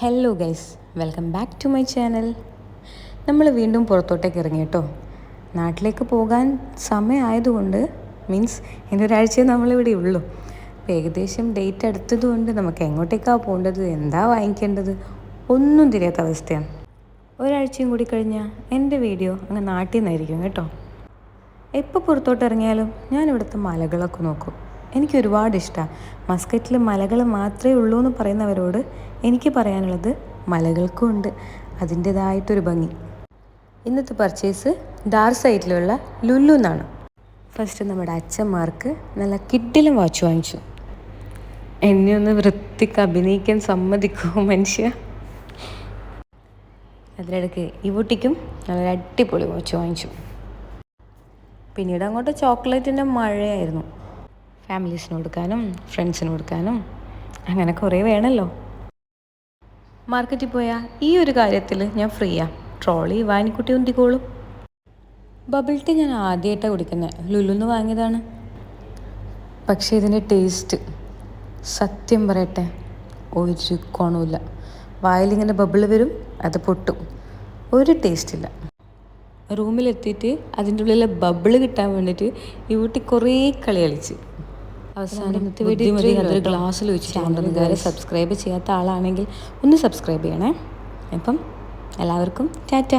Hello guys, welcome back to my channel. നമ്മൾ വീണ്ടും പുറത്തോട്ടേക്ക് ഇറങ്ങി കേട്ടോ. നാട്ടിലേക്ക് പോകാൻ സമയമായതുകൊണ്ട് മീൻസ് ഇനി ഒരാഴ്ചയെ നമ്മളിവിടെ ഉള്ളൂ. അപ്പോൾ ഏകദേശം ഡേറ്റ് അടുത്തതുകൊണ്ട് നമുക്ക് എങ്ങോട്ടേക്കാണ് പോകേണ്ടത്, എന്താ വാങ്ങിക്കേണ്ടത് ഒന്നും തിരിയാത്ത അവസ്ഥയാണ്. ഒരാഴ്ചയും കൂടി കഴിഞ്ഞാൽ എൻ്റെ വീഡിയോ അങ്ങ് നാട്ടിൽ നിന്നായിരിക്കും കേട്ടോ. എപ്പോൾ പുറത്തോട്ട് ഇറങ്ങിയാലും ഞാൻ ഇവിടുത്തെ മലകളൊക്കെ നോക്കും. എനിക്ക് ഒരുപാട് ഇഷ്ടമാണ്. മസ്കറ്റിൽ മലകൾ മാത്രമേ ഉള്ളൂ എന്ന് പറയുന്നവരോട് എനിക്ക് പറയാനുള്ളത് മലകൾക്കും ഉണ്ട് അതിൻ്റേതായിട്ടൊരു ഭംഗി. ഇന്നത്തെ പർച്ചേസ് ഡാർ സൈഡിലുള്ള ലുലു എന്നാണ്. ഫസ്റ്റ് നമ്മുടെ അച്ഛന്മാർക്ക് നല്ല കിഡിലും വാച്ച് വാങ്ങിച്ചു. എന്നെ ഒന്ന് വൃത്തിക്ക് അഭിനയിക്കാൻ സമ്മതിക്കുമോ മനുഷ്യ? അതിനിടയ്ക്ക് ഇവൂട്ടിക്കും നല്ലൊരു അടിപൊളി വാച്ച് വാങ്ങിച്ചു. പിന്നീട് അങ്ങോട്ട് ചോക്ലേറ്റിൻ്റെ മഴയായിരുന്നു. ഫാമിലീസിന് കൊടുക്കാനും ഫ്രണ്ട്സിന് കൊടുക്കാനും അങ്ങനെ കുറേ വേണമല്ലോ. മാർക്കറ്റിൽ പോയാൽ ഈ ഒരു കാര്യത്തിൽ ഞാൻ ഫ്രീയാണ്. ട്രോളി വാനിക്കുട്ടി ഉന്തിക്കോളും. ബബിൾ ടീ ഞാൻ ആദ്യമായിട്ടാണ് കുടിക്കുന്നത്. ലുലുന്ന് വാങ്ങിയതാണ്. പക്ഷേ ഇതിൻ്റെ ടേസ്റ്റ് സത്യം പറയട്ടെ ഒരു ഗുണമില്ല. വായിലിങ്ങനെ ബബിൾ വരും, അത് പൊട്ടും, ഒരു ടേസ്റ്റില്ല. റൂമിലെത്തിയിട്ട് അതിൻ്റെ ഉള്ളിലെ ബബിൾ കിട്ടാൻ വേണ്ടിയിട്ട് ഈ കുട്ടി കുറേ കളി കളിച്ച് അവസാനം അതൊരു ഗ്ലാസ്സിൽ വെച്ചിട്ടുണ്ടെന്ന്. സബ്സ്ക്രൈബ് ചെയ്യാത്ത ആളാണെങ്കിൽ ഒന്ന് സബ്സ്ക്രൈബ് ചെയ്യണേ. അപ്പം എല്ലാവർക്കും ടാറ്റ.